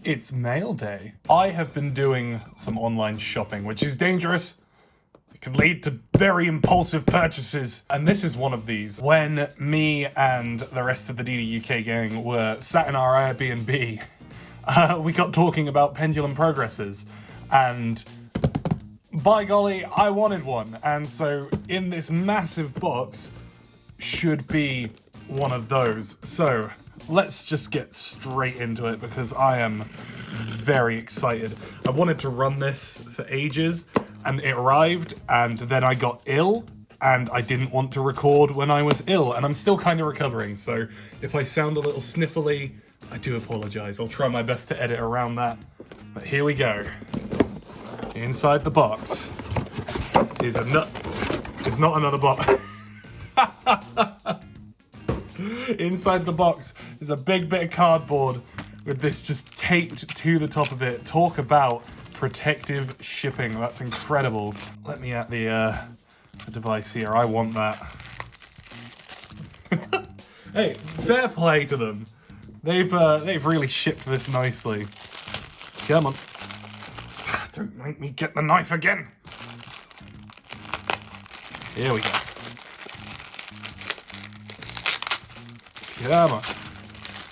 It's mail day. I have been doing some online shopping, which is dangerous. It can lead to very impulsive purchases. And this is one of these. When me and the rest of the DDUK gang were sat in our Airbnb, we got talking about Pendulum Progresses. And by golly, I wanted one. And so in this massive box should be one of those. So let's just get straight into it because I am very excited. I wanted to run this for ages and it arrived and then I got ill and I didn't want to record when I was ill and I'm still kind of recovering. So if I sound a little sniffly, I do apologize. I'll try my best to edit around that. But here we go. Inside the box is a nut. It's not another box. Inside the box is a big bit of cardboard with this just taped to the top of it. Talk about protective shipping. That's incredible. Let me at the device here. I want that. Hey, fair play to them. They've really shipped this nicely. Come on. Don't make me get the knife again. Here we go. Come on.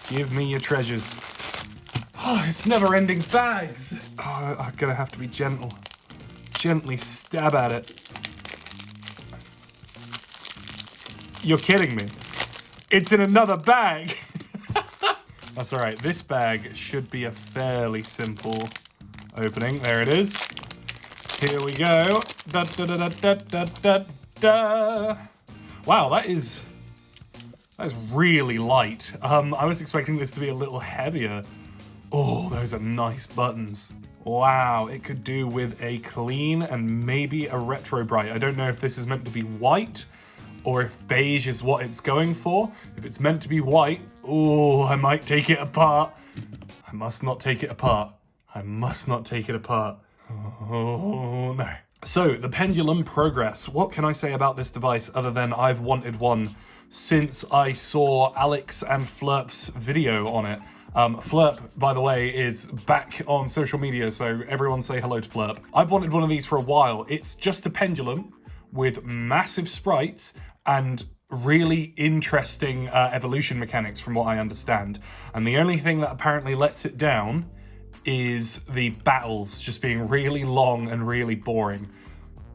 Give me your treasures. Oh, it's never-ending bags. Oh, I'm gonna have to be gentle. Gently stab at it. You're kidding me. It's in another bag. That's all right. This bag should be a fairly simple opening. There it is. Here we go. Da, da, da, da, da, da, da. Wow, that is really light. I was expecting this to be a little heavier. Oh, those are nice buttons. Wow, it could do with a clean and maybe a retro bright. I don't know if this is meant to be white or if beige is what it's going for. If it's meant to be white, oh, I might take it apart. I must not take it apart. I must not take it apart. Oh, no. So, the Pendulum Progress. What can I say about this device other than I've wanted one since I saw Alex and Flurp's video on it. Flurp, by the way, is back on social media, so everyone say hello to Flurp. I've wanted one of these for a while. It's just a pendulum with massive sprites and really interesting evolution mechanics from what I understand. And the only thing that apparently lets it down is the battles just being really long and really boring.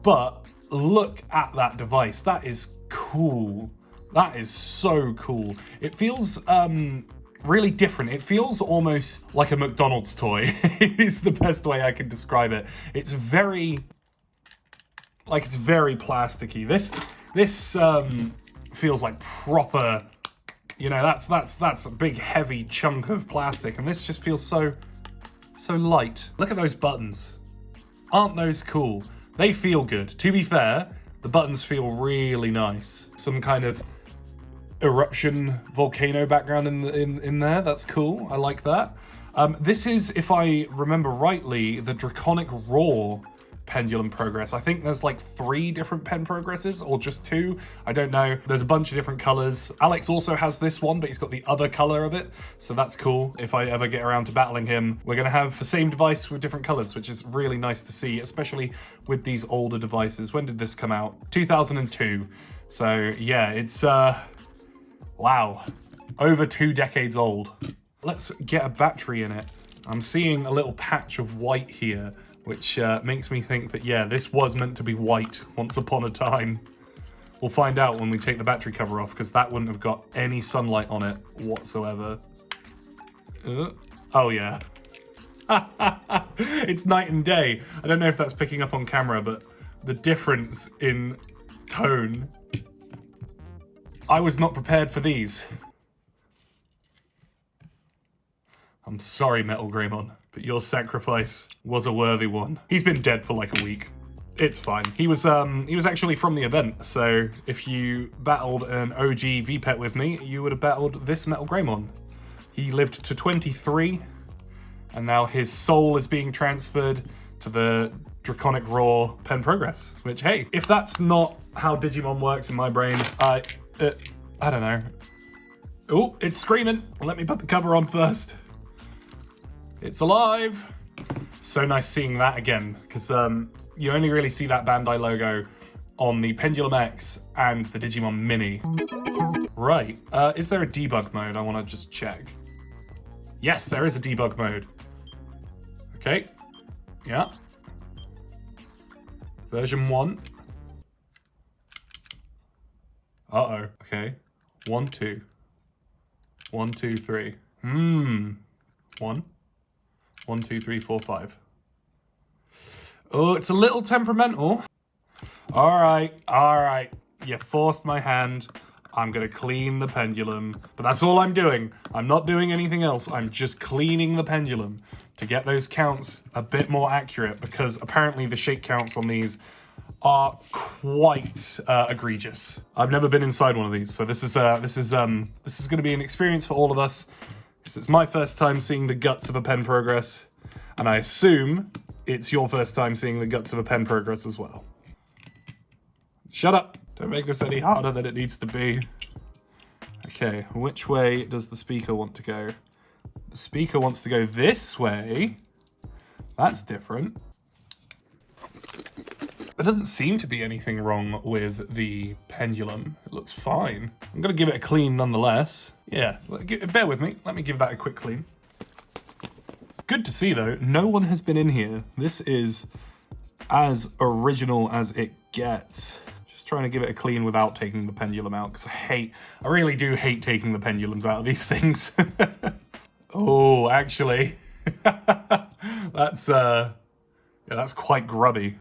But look at that device. That is cool. That is so cool. It feels really different. It feels almost like a McDonald's toy is the best way I can describe it. It's very plasticky. This feels like proper, you know, that's a big heavy chunk of plastic, and this just feels so light. Look at those buttons. Aren't those cool? They feel good. To be fair, the buttons feel really nice. Some kind of eruption volcano background in there. That's cool. I like that. This is, if I remember rightly, the Draconic Roar Pendulum Progress. I think there's like 3 different pen progresses or just 2. I don't know. There's a bunch of different colors. Alex also has this one, but he's got the other color of it. So that's cool. If I ever get around to battling him, we're going to have the same device with different colors, which is really nice to see, especially with these older devices. When did this come out? 2002. So yeah, it's wow, over 2 decades old. Let's get a battery in it. I'm seeing a little patch of white here, which makes me think that, yeah, this was meant to be white once upon a time. We'll find out when we take the battery cover off, because that wouldn't have got any sunlight on it whatsoever. Oh, yeah. It's night and day. I don't know if that's picking up on camera, but the difference in tone. I was not prepared for these. I'm sorry, Metal Greymon, but your sacrifice was a worthy one. He's been dead for like a week. It's fine. He was actually from the event, so if you battled an OG vpet with me, you would have battled this Metal Greymon. He lived to 23, and now his soul is being transferred to the Draconic Roar Pen Progress, which, hey, if that's not how Digimon works in my brain, I don't know. Oh, it's screaming. Let me put the cover on first. It's alive. So nice seeing that again, because you only really see that Bandai logo on the Pendulum X and the Digimon Mini. Right, is there a debug mode? I want to just check. Yes, there is a debug mode. Okay, yeah. Version 1. Uh-oh, okay. 1, 2. 1, 2, 3. 1. 1, 2, 3, 4, 5. Oh, it's a little temperamental. All right. You forced my hand. I'm gonna clean the pendulum, but that's all I'm doing. I'm not doing anything else. I'm just cleaning the pendulum to get those counts a bit more accurate, because apparently the shake counts on these are quite egregious. I've never been inside one of these, so this is gonna be an experience for all of us. Because it's my first time seeing the guts of a Pen Progress, and I assume it's your first time seeing the guts of a Pen Progress as well. Shut up! Don't make this any harder than it needs to be. Okay, which way does the speaker want to go? The speaker wants to go this way. That's different. There doesn't seem to be anything wrong with the pendulum. It looks fine. I'm gonna give it a clean nonetheless. Yeah, bear with me. Let me give that a quick clean. Good to see though, no one has been in here. This is as original as it gets. Just trying to give it a clean without taking the pendulum out, because I really do hate taking the pendulums out of these things. Oh, actually, that's quite grubby.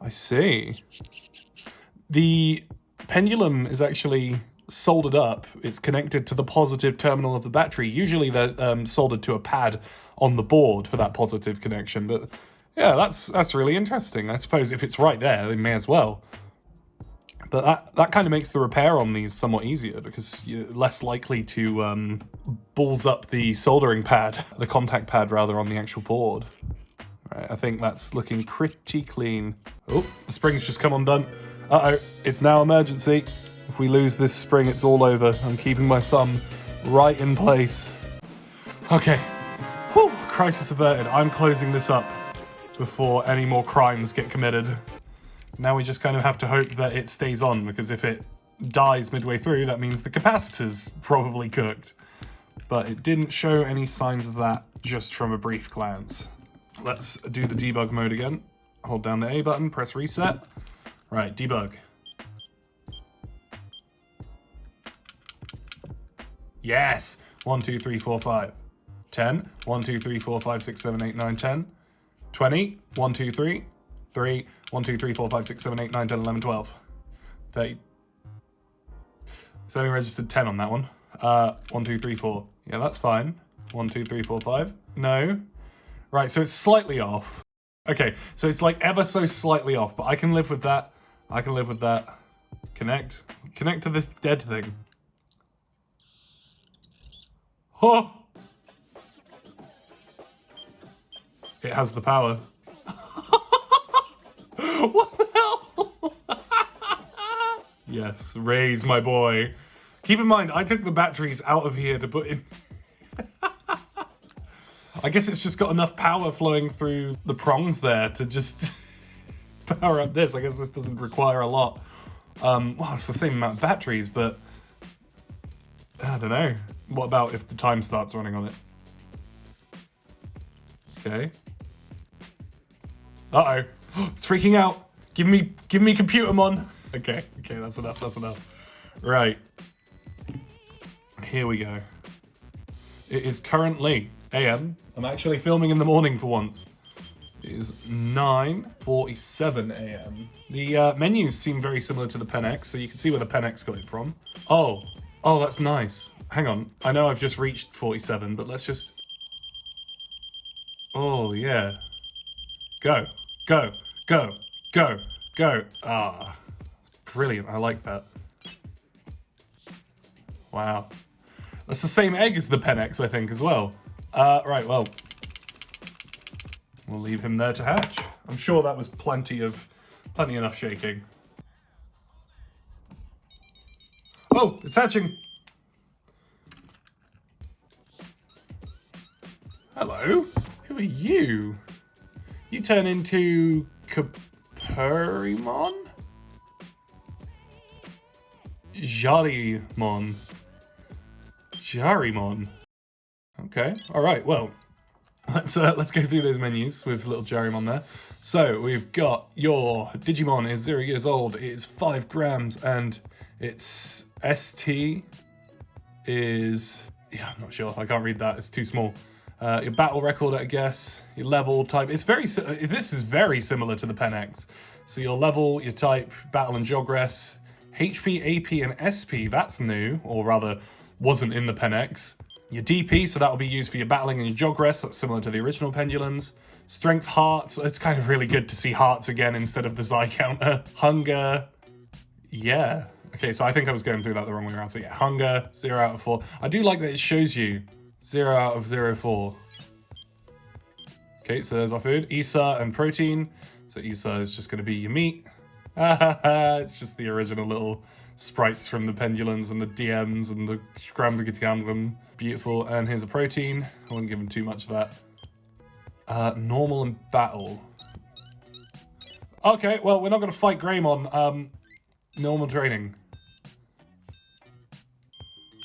I see. The pendulum is actually soldered up. It's connected to the positive terminal of the battery. Usually they're soldered to a pad on the board for that positive connection, but yeah, that's really interesting. I suppose if it's right there, they may as well. But that kind of makes the repair on these somewhat easier, because you're less likely to balls up the soldering pad, the contact pad rather, on the actual board. Right, I think that's looking pretty clean. Oh, the spring's just come undone. Uh-oh, it's now emergency. If we lose this spring, it's all over. I'm keeping my thumb right in place. Okay. Whew, crisis averted. I'm closing this up before any more crimes get committed. Now we just kind of have to hope that it stays on, because if it dies midway through, that means the capacitor's probably cooked. But it didn't show any signs of that just from a brief glance. Let's do the debug mode again. Hold down the A button, press reset. Right, debug. Yes! 1, 2, 3, 4, 5. 10. 1, 2, 3, 4, 5, 6, 7, 8, 9, 10. 20. 1, 2, 3. 3. 1, 2, 3, 4, 5, 6, 7, 8, 9, 10, 11, 12. 30. It's only registered 10 on that one. 1, 2, 3, 4. Yeah, that's fine. 1, 2, 3, 4, 5. No. Right, so it's slightly off. Okay, so it's like ever so slightly off, but I can live with that. I can live with that. Connect. Connect to this dead thing. Oh! It has the power. What the hell? Yes, raise my boy. Keep in mind, I took the batteries out of here to put in. I guess it's just got enough power flowing through the prongs there to just power up this. I guess this doesn't require a lot. Well, it's the same amount of batteries, but I don't know. What about if the time starts running on it? Okay. Uh-oh. It's freaking out. Give me Computermon. Okay, that's enough. Right. Here we go. It is currently AM. I'm actually filming in the morning for once. It is 9:47 AM. The menus seem very similar to the Pen X, so you can see where the Pen X got it from. Oh, that's nice. Hang on. I know I've just reached 47, but let's just... Oh, yeah. Go. Ah, it's brilliant. I like that. Wow. That's the same egg as the Pen X, I think, as well. Right, well. We'll leave him there to hatch. I'm sure that was plenty enough shaking. Oh, it's hatching. over you. You turn into Capurimon? Jarimon. Jarimon. Okay, alright, well, let's go through those menus with little Jarimon there. So, we've got your Digimon is 0 years old, it is 5 grams, and its ST is... yeah, I'm not sure, I can't read that, it's too small. Your battle record, I guess, your level, type, this is very similar to the Pen X. So your level, your type, battle and Jogress, HP, AP, and SP, that's new, or rather, wasn't in the Pen X. Your DP, so that will be used for your battling and your Jogress, that's similar to the original Pendulums. Strength, Hearts, it's kind of really good to see Hearts again instead of the Xi counter. Hunger, yeah. Okay, so I think I was going through that the wrong way around. So yeah, Hunger, 0 out of 4. I do like that it shows you 0 out of 0.4. Okay, so there's our food. Isa and protein. So Isa is just going to be your meat. It's just the original little sprites from the Pendulums and the DMs and the Scramblagatiamgram. Beautiful. And here's a protein. I wouldn't give him too much of that. Normal and battle. Okay, well, we're not going to fight Greymon. Normal training.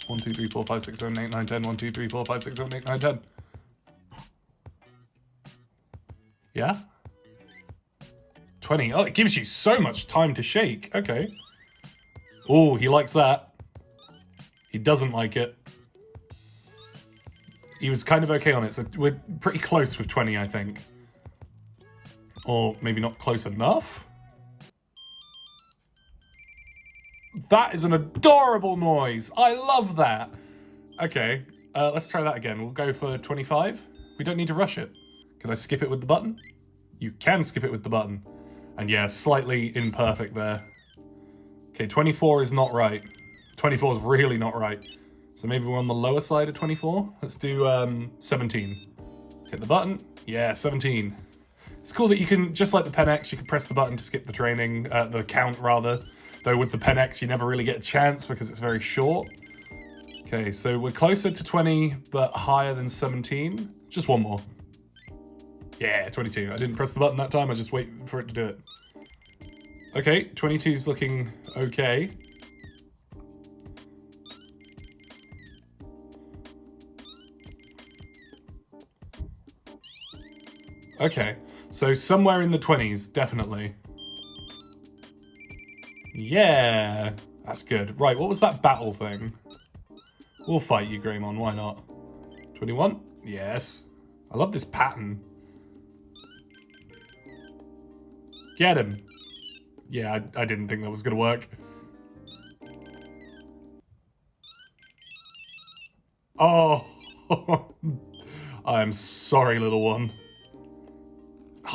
1, 2, 3, 4, 5, 6, 7, 8, 9, 10. 1, 2, 3, 4, 5, 6, 7, 8, 9, 10. Yeah? 20. Oh, it gives you so much time to shake. Okay. Oh, he likes that. He doesn't like it. He was kind of okay on it, so we're pretty close with 20, I think. Or maybe not close enough? That is an adorable noise. I love that. Okay, let's try that again. We'll go for 25. We don't need to rush it. Can I skip it with the button? You can skip it with the button. And yeah, slightly imperfect there. Okay, 24 is not right. 24 is really not right. So maybe we're on the lower side of 24. Let's do 17. Hit the button. Yeah, 17. It's cool that you can, just like the Pen X, you can press the button to skip the training, the count rather. Though with the Pen X, you never really get a chance because it's very short. Okay, so we're closer to 20, but higher than 17. Just one more. Yeah, 22. I didn't press the button that time, I just wait for it to do it. Okay, 22's looking okay. Okay, so somewhere in the 20s, definitely. Yeah, that's good. Right, what was that battle thing? We'll fight you, Greymon, why not? 21? Yes. I love this pattern. Get him. Yeah, I didn't think that was gonna work. Oh, I'm sorry, little one.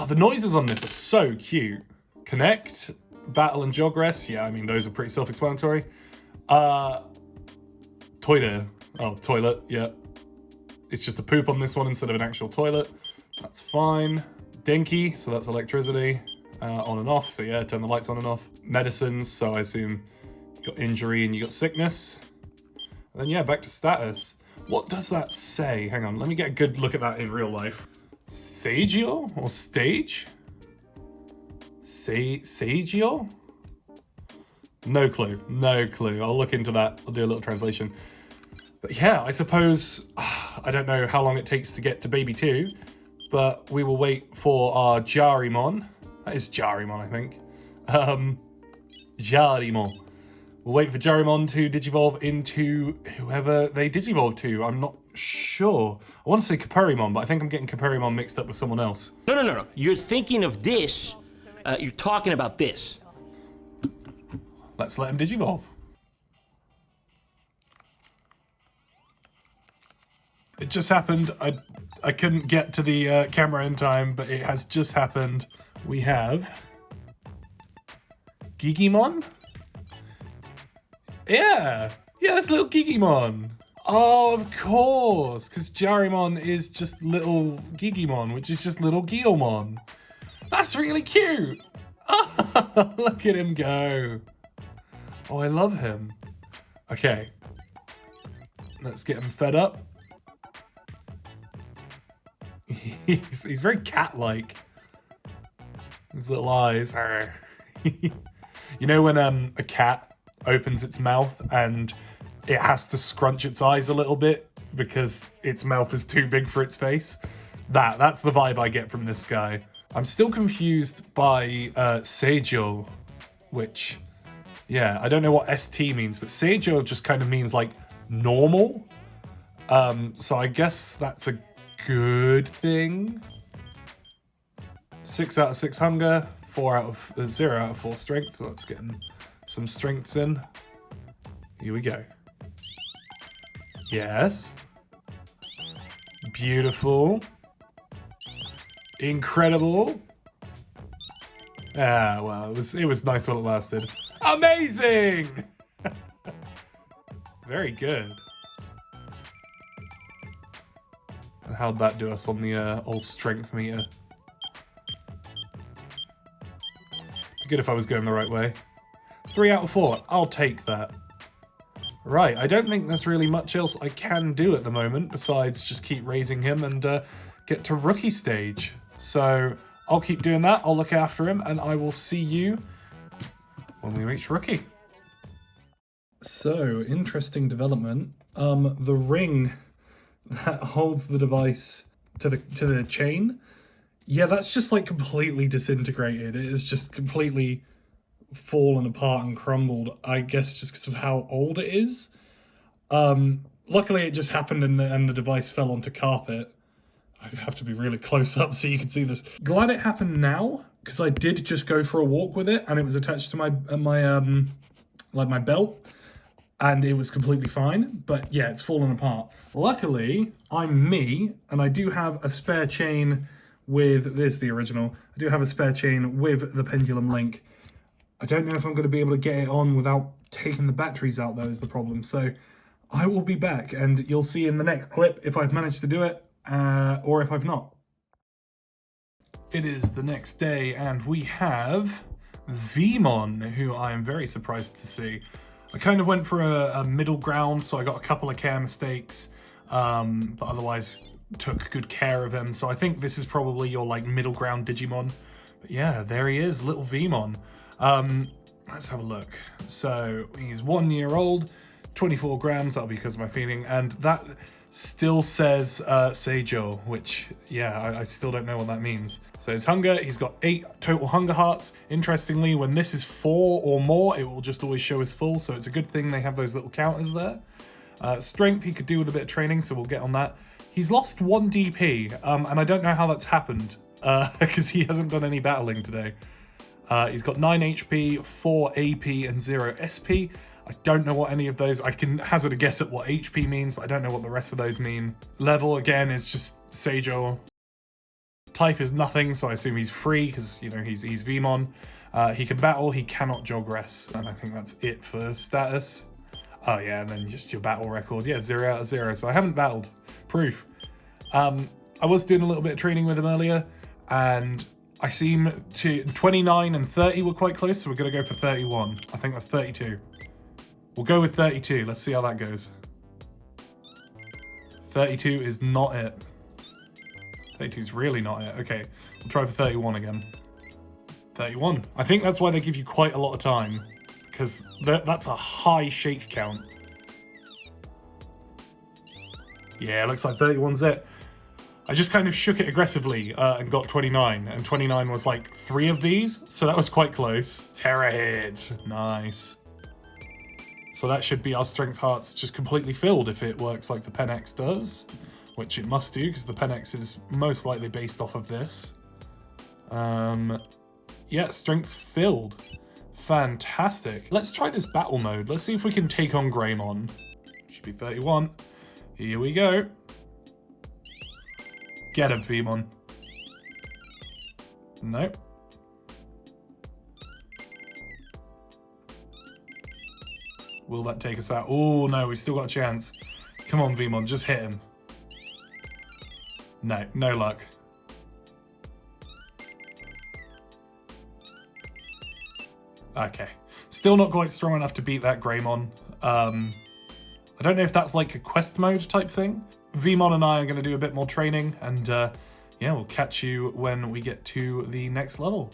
Oh, the noises on this are so cute. Connect, battle and Jogress. Yeah, I mean, those are pretty self-explanatory. Toilet. Oh, toilet, yeah. It's just a poop on this one instead of an actual toilet. That's fine. Dinky, so that's electricity. On and off, so yeah, turn the lights on and off. Medicines, so I assume you got injury and you got sickness. And then yeah, back to status. What does that say? Hang on, let me get a good look at that in real life. Sagio? Or stage? Sagio? No clue, no clue. I'll look into that, I'll do a little translation. But yeah, I suppose, I don't know how long it takes to get to Baby 2, but we will wait for our Jarimon. That is Jarimon, I think. Jarimon. We'll wait for Jarimon to digivolve into whoever they digivolve to. I'm not sure. I want to say Capurimon, but I think I'm getting Capurimon mixed up with someone else. No. You're thinking of this. You're talking about this. Let's let him digivolve. It just happened. I couldn't get to the camera in time, but it has just happened. We have Gigimon? Yeah, that's little Gigimon. Oh, of course, because Jarimon is just little Gigimon, which is just little Guilmon. That's really cute. Oh, look at him go. Oh, I love him. Okay, let's get him fed up. He's very cat-like. His little eyes. You know when a cat opens its mouth and it has to scrunch its eyes a little bit because its mouth is too big for its face? That's the vibe I get from this guy. I'm still confused by Seijo, which, yeah, I don't know what ST means, but Seijo just kind of means like normal. So I guess that's a good thing. 6 out of 6 hunger, 0 out of 4 strength. Let's get some strengths in. Here we go. Yes. Beautiful. Incredible. Ah, well, it was nice while it lasted. Amazing! Very good. And how'd that do us on the old strength meter? Be good if I was going the right way. 3 out of 4. I'll take that. Right, I don't think there's really much else I can do at the moment besides just keep raising him and get to rookie stage. So I'll keep doing that. I'll look after him, and I will see you when we reach rookie. So, interesting development. The ring that holds the device to the chain, yeah, that's just like completely disintegrated. It is just completely fallen apart and crumbled, I guess just because of how old it is. Luckily it just happened and the device fell onto carpet. I have to be really close up so you can see this. Glad it happened now, because I did just go for a walk with it and it was attached to my belt and it was completely fine. But yeah, it's fallen apart. Luckily, I'm me and I do have a spare chain with, there's the original, I do have a spare chain with the pendulum link. I don't know if I'm going to be able to get it on without taking the batteries out, though, is the problem. So I will be back, and you'll see in the next clip if I've managed to do it, or if I've not. It is the next day, and we have Vmon, who I am very surprised to see. I kind of went for a middle ground, so I got a couple of care mistakes, but otherwise took good care of him. So I think this is probably your like middle ground Digimon. But yeah, there he is, little Vmon. Let's have a look. So he's 1 year old, 24 grams, that'll be because of my feeding, and that still says Seijo, which, yeah, I still don't know what that means. So his hunger, he's got 8 total hunger hearts. Interestingly, when this is 4 or more, it will just always show as full, so it's a good thing they have those little counters there. Strength, he could do with a bit of training, so we'll get on that. He's lost 1 DP, and I don't know how that's happened, because he hasn't done any battling today. He's got 9 HP, 4 AP, and 0 SP. I don't know what any of those... I can hazard a guess at what HP means, but I don't know what the rest of those mean. Level, again, is just Seijo. Type is nothing, so I assume he's free, because, you know, he's Vmon. He can battle, he cannot jog rest, and I think that's it for status. Oh, yeah, and then just your battle record. Yeah, 0 out of 0, so I haven't battled. Proof. I was doing a little bit of training with him earlier, and I seem to... 29 and 30 were quite close, so we're going to go for 31. I think that's 32. We'll go with 32. Let's see how that goes. 32 is not it. 32 is really not it. Okay, we'll try for 31 again. 31. I think that's why they give you quite a lot of time, because that's a high shake count. Yeah, looks like 31's it. I just kind of shook it aggressively and got 29, and 29 was like 3 of these, so that was quite close. Terror hit. Nice. So that should be our strength hearts just completely filled if it works like the Pen X does, which it must do because the Pen X is most likely based off of this. Yeah, strength filled. Fantastic. Let's try this battle mode. Let's see if we can take on Greymon. Should be 31. Here we go. Get him, Vmon. Nope. Will that take us out? Oh, no, we've still got a chance. Come on, Vmon, just hit him. No, no luck. Okay. Still not quite strong enough to beat that Greymon. I don't know if that's like a quest mode type thing. Vmon and I are going to do a bit more training and yeah, we'll catch you when we get to the next level.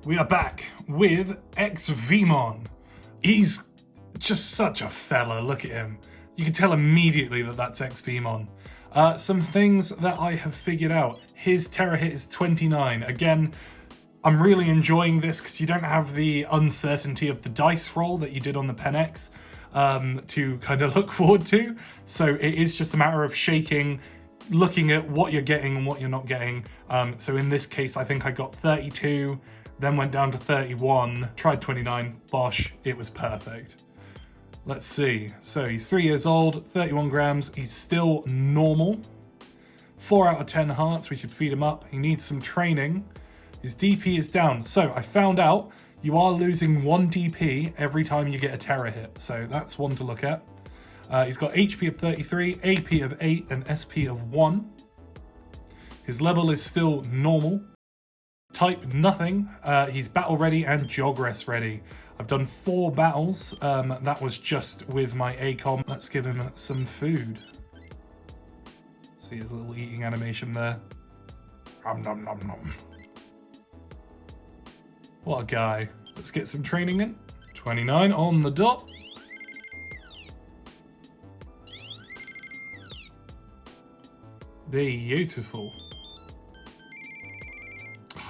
We are back with Xvmon. He's just such a fella, look at him. You can tell immediately that that's Xvmon. Some things that I have figured out. His Terra hit is 29. Again, I'm really enjoying this because you don't have the uncertainty of the dice roll that you did on the Pen X to kind of look forward to. So it is just a matter of shaking, looking at what you're getting and what you're not getting. So in this case, I think I got 32, then went down to 31, tried 29, bosh, it was perfect. Let's see. So he's 3 years old, 31 grams. He's still normal. 4 out of 10 hearts. We should feed him up. He needs some training. His DP is down. So I found out you are losing 1 DP every time you get a Terra hit. So that's one to look at. He's got HP of 33, AP of 8, and SP of 1. His level is still normal. Type nothing. He's battle ready and jog rest ready. I've done 4 battles. That was just with my ACOM. Let's give him some food. See his little eating animation there. Nom nom nom nom. What a guy. Let's get some training in. 29 on the dot. Beautiful.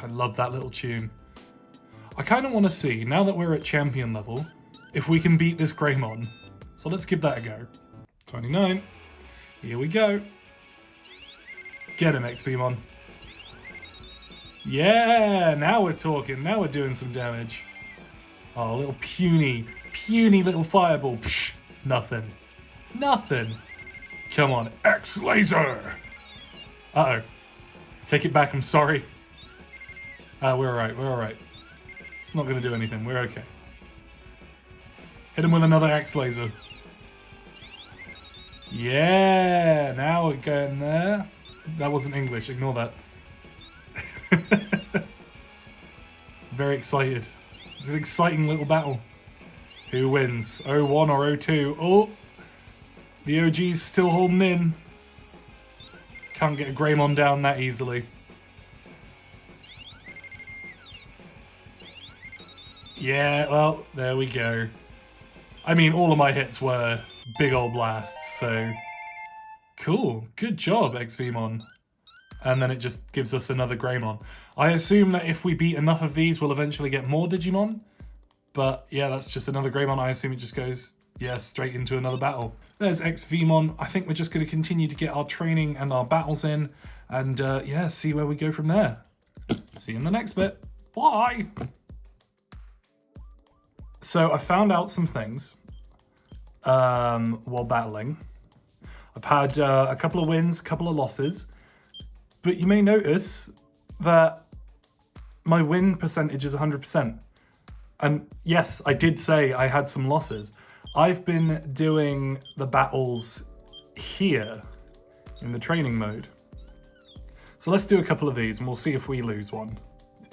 I love that little tune. I kind of want to see, now that we're at champion level, if we can beat this Greymon. So let's give that a go. 29. Here we go. Get him, Xvmon. Yeah, now we're talking. Now we're doing some damage. Oh, a little puny little fireball. Psh, nothing. Nothing. Come on, X-Laser. Uh-oh. Take it back, I'm sorry. We're alright, we're alright. It's not going to do anything. We're okay. Hit him with another X-Laser. Yeah, now we're going there. That wasn't English. Ignore that. Very excited. It's an exciting little battle. Who wins? 01 or 02? Oh! The OG's still holding in. Can't get a Greymon down that easily. Yeah, well, there we go. I mean, all of my hits were big old blasts, so... Cool. Good job, Xvmon. And then it just gives us another Greymon. I assume that if we beat enough of these, we'll eventually get more Digimon. But yeah, that's just another Greymon. I assume it just goes, yeah, straight into another battle. There's Xvmon. I think we're just going to continue to get our training and our battles in. And yeah, see where we go from there. See you in the next bit. Bye! So I found out some things while battling. I've had a couple of wins, a couple of losses, but you may notice that my win percentage is 100%. And yes, I did say I had some losses. I've been doing the battles here in the training mode. So let's do a couple of these and we'll see if we lose one.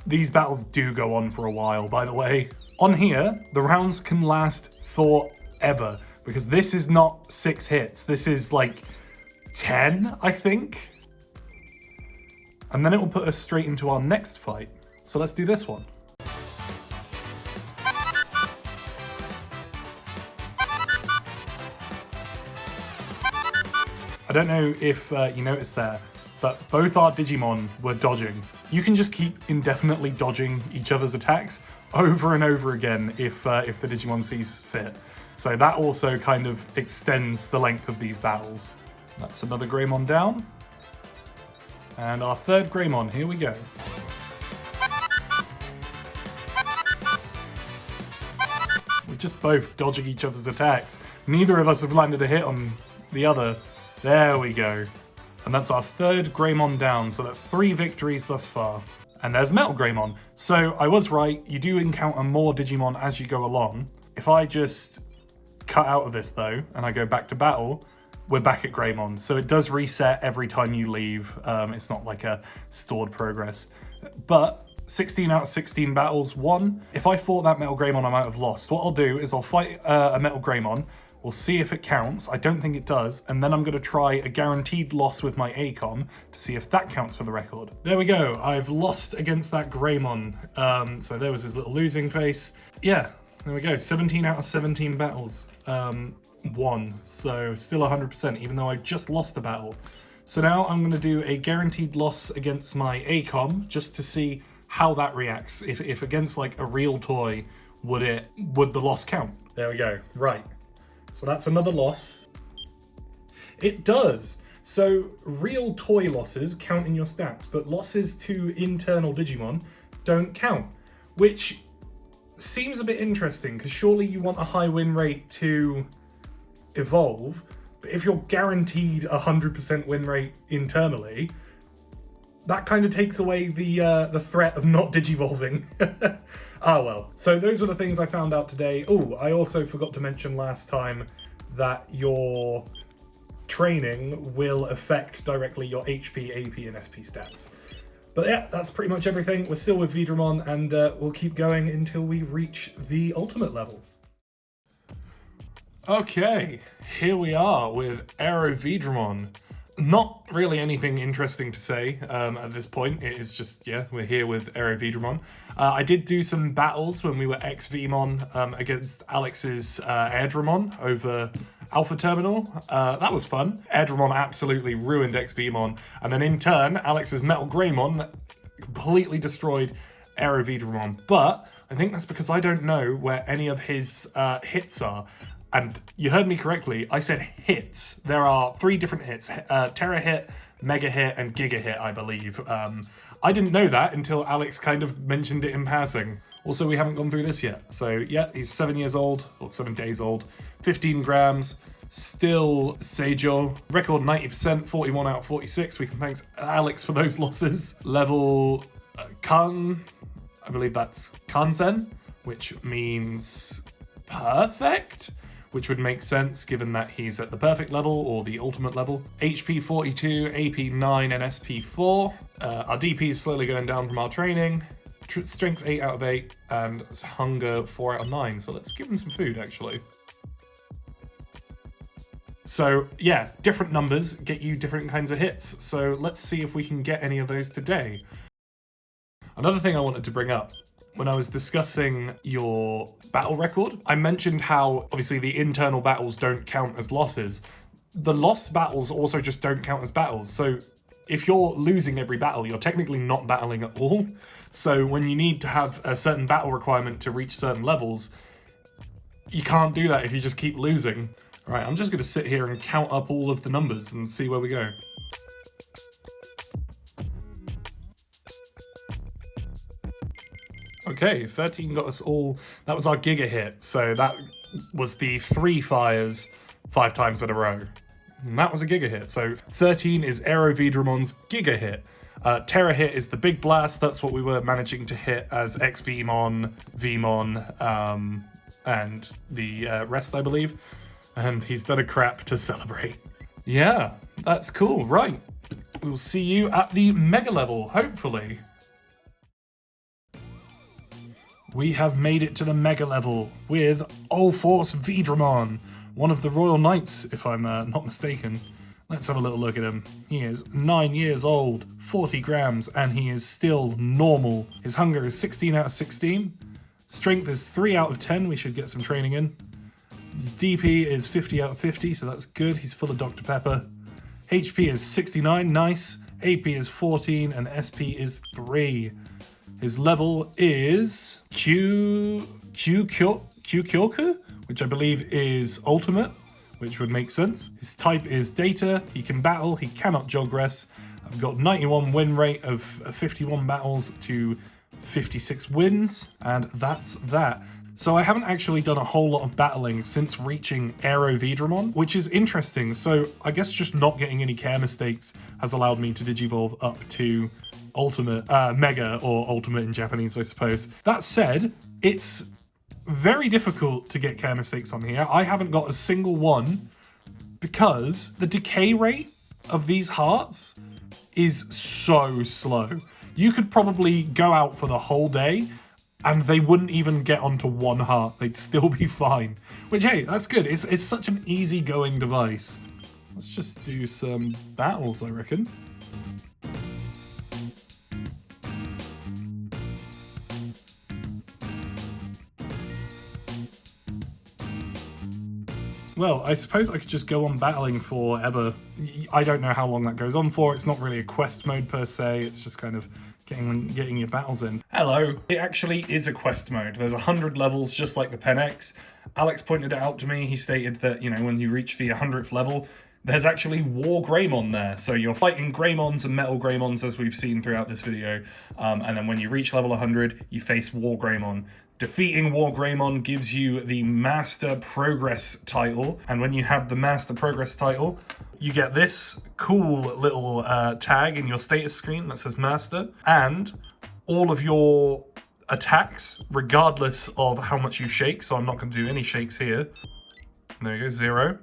These battles do go on for a while, by the way. On here, the rounds can last forever, because this is not 6 hits. This is like 10, I think. And then it will put us straight into our next fight. So let's do this one. I don't know if you noticed there, but both our Digimon were dodging. You can just keep indefinitely dodging each other's attacks over and over again if the Digimon sees fit. So that also kind of extends the length of these battles. That's another Greymon down. And our third Greymon, here we go. We're just both dodging each other's attacks. Neither of us have landed a hit on the other. There we go. And that's our third Greymon down, so that's 3 victories thus far. And there's Metal Greymon. So I was right, you do encounter more Digimon as you go along. If I just cut out of this though, and I go back to battle, we're back at Greymon. So it does reset every time you leave. It's not like a stored progress. But 16 out of 16 battles won. If I fought that Metal Greymon, I might have lost. What I'll do is I'll fight a Metal Greymon. We'll see if it counts. I don't think it does. And then I'm going to try a guaranteed loss with my ACOM to see if that counts for the record. There we go. I've lost against that Greymon. So there was his little losing face. Yeah, there we go. 17 out of 17 battles. Won. So still 100%, even though I just lost a battle. So now I'm going to do a guaranteed loss against my ACOM just to see how that reacts. If against like a real toy, would the loss count? There we go. Right. So that's another loss. It does. So real toy losses count in your stats, but losses to internal Digimon don't count, which seems a bit interesting because surely you want a high win rate to evolve, but if you're guaranteed 100% win rate internally, that kind of takes away the threat of not digivolving. Ah well. So those were the things I found out today. Oh, I also forgot to mention last time that your training will affect directly your HP, AP, and SP stats. But yeah, that's pretty much everything. We're still with Vmon, and we'll keep going until we reach the ultimate level. Okay, here we are with Aerovmon. Not really anything interesting to say at this point. It is just, yeah, we're here with Aerovmon. I did do some battles when we were Xvmon against Alex's Aerovmon over Alpha Terminal. That was fun. Aerovmon absolutely ruined Xvmon, and then in turn, Alex's Metal Greymon completely destroyed Aerovmon. But I think that's because I don't know where any of his hits are. And you heard me correctly, I said hits. There are 3 different hits, Terra hit, Mega hit, and Giga hit, I believe. I didn't know that until Alex kind of mentioned it in passing. Also, we haven't gone through this yet. So yeah, he's 7 years old, or 7 days old, 15 grams, still Seijo. Record 90%, 41 out of 46. We can thank Alex for those losses. Level Kan, I believe that's Kansen, which means perfect, which would make sense given that he's at the perfect level or the ultimate level. HP 42, AP 9, and SP 4. Our DP is slowly going down from our training. Strength 8 out of 8, and hunger 4 out of 9. So let's give him some food, actually. So yeah, different numbers get you different kinds of hits. So let's see if we can get any of those today. Another thing I wanted to bring up, when I was discussing your battle record, I mentioned how obviously the internal battles don't count as losses. The lost battles also just don't count as battles. So if you're losing every battle, you're technically not battling at all. So when you need to have a certain battle requirement to reach certain levels, you can't do that if you just keep losing. All right, I'm just going to sit here and count up all of the numbers and see where we go. Okay, 13 got us all. That was our Giga hit. So that was the 3 fires 5 times in a row. And that was a Giga hit. So 13 is Aerovmon's Giga hit. Terra hit is the big blast. That's what we were managing to hit as Xvmon, Vmon, and the rest, I believe. And he's done a crap to celebrate. Yeah, that's cool. Right. We'll see you at the mega level, hopefully. We have made it to the mega level with Force Vraman, one of the Royal Knights, if I'm not mistaken. Let's have a little look at him. He is 9 years old, 40 grams, and he is still normal. His hunger is 16 out of 16. Strength is 3 out of 10. We should get some training in. His DP is 50 out of 50, so that's good. He's full of Dr. Pepper. HP is 69, nice. AP is 14, and SP is 3. His level is Kyoku, which I believe is Ultimate, which would make sense. His type is Data. He can battle. He cannot Jogress. I've got 91 win rate of 51 battles to 56 wins, and that's that. So I haven't actually done a whole lot of battling since reaching Aerovmon, which is interesting. So I guess just not getting any care mistakes has allowed me to digivolve up to Ultimate, Mega, or Ultimate in Japanese, I suppose. That said, it's very difficult to get care mistakes on here. I haven't got a single one because the decay rate of these hearts is so slow. You could probably go out for the whole day and they wouldn't even get onto 1 heart. They'd still be fine. Which, hey, that's good. It's such an easygoing device. Let's just do some battles, I reckon. Well, I suppose I could just go on battling forever. I don't know how long that goes on for. It's not really a quest mode per se. It's just kind of getting your battles in. Hello. It actually is a quest mode. There's 100 levels just like the Pen X. Alex pointed it out to me. He stated that, you know, when you reach the 100th level, there's actually War Greymon there. So you're fighting Greymons and Metal Greymons as we've seen throughout this video. And then when you reach level 100, you face War Greymon. Defeating War Greymon gives you the Master Progress title, and when you have the Master Progress title, you get this cool little tag in your status screen that says Master, and all of your attacks, regardless of how much you shake, so I'm not going to do any shakes here. There you go, 0.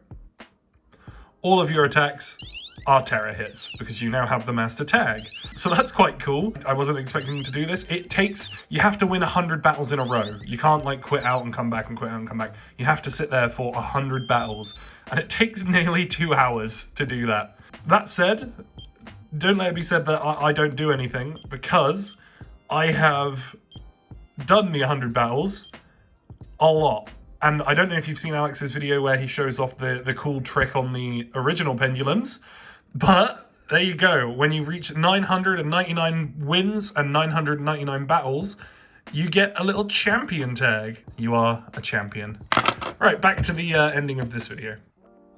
All of your attacks are Terra hits, because you now have the Master tag. So that's quite cool. I wasn't expecting to do this. You have to win 100 battles in a row. You can't like quit out and come back and quit out and come back. You have to sit there for 100 battles. And it takes nearly 2 hours to do that. That said, don't let it be said that I don't do anything, because I have done the 100 battles a lot. And I don't know if you've seen Alex's video where he shows off the cool trick on the original pendulums, but there you go. When you reach 999 wins and 999 battles, you get a little champion tag. You are a champion. Right, back to the ending of this video.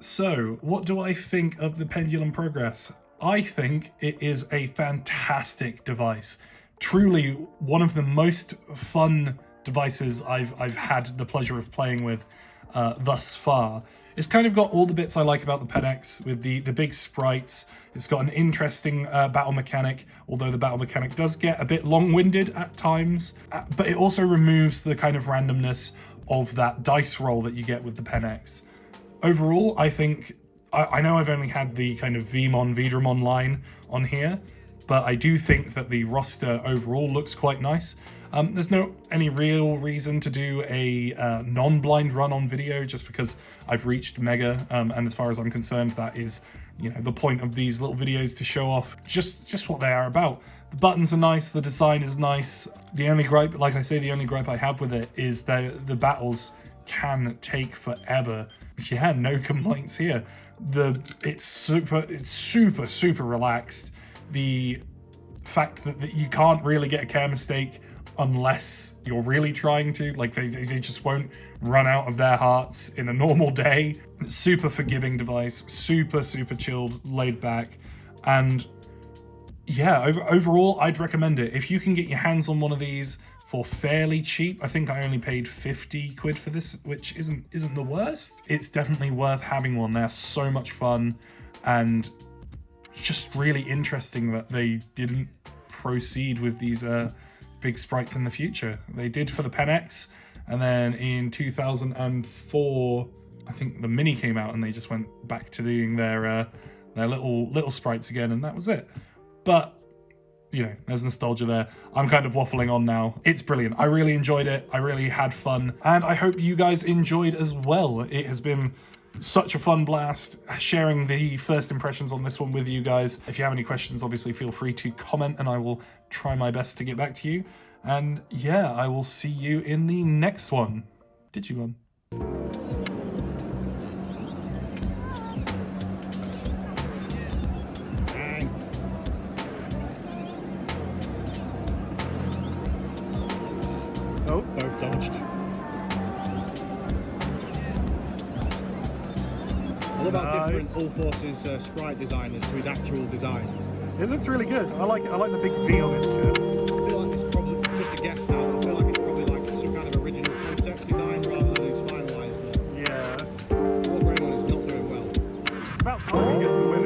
So, what do I think of the Pendulum Progress? I think it is a fantastic device. Truly one of the most fun devices I've had the pleasure of playing with thus far. It's kind of got all the bits I like about the Pen X with the big sprites. It's got an interesting battle mechanic, although the battle mechanic does get a bit long-winded at times. But it also removes the kind of randomness of that dice roll that you get with the Pen X. Overall, I think, I know I've only had the kind of Vmon line on here, but I do think that the roster overall looks quite nice. There's no any real reason to do a non-blind run on video, just because I've reached Mega, and as far as I'm concerned, that is, you know, the point of these little videos, to show off just what they are about. The buttons are nice, the design is nice. The only gripe, like I say, the only gripe I have with it is that the battles can take forever. Yeah, no complaints here. It's super relaxed. The fact that you can't really get a care mistake unless you're really trying to, like they just won't run out of their hearts in a normal day. Super forgiving device, super chilled, laid back, and yeah, overall I'd recommend it. If you can get your hands on one of these for fairly cheap, I think I only paid 50 quid for this, which isn't the worst. It's definitely worth having one. They're so much fun, and just really interesting that they didn't proceed with these big sprites in the future. They did for the Pen X, and then in 2004, I think the Mini came out, and they just went back to doing their little sprites again, and that was it. But you know, there's nostalgia there. I'm kind of waffling on now. It's brilliant. I really enjoyed it. I really had fun, and I hope you guys enjoyed as well. It has been such a fun blast sharing the first impressions on this one with you guys. If you have any questions, obviously feel free to comment, and I will try my best to get back to you. And yeah, I will see you in the next one. Digimon. Oh, both dodged. I love how different All Force's sprite design is to his actual design. It looks really good. I like it. I like the big V on his chest. I feel like it's probably, just a guess now, I feel like it's probably like some kind of original concept design rather than his finalised one. Yeah. War Greymon is not doing well. It's about time he gets a win.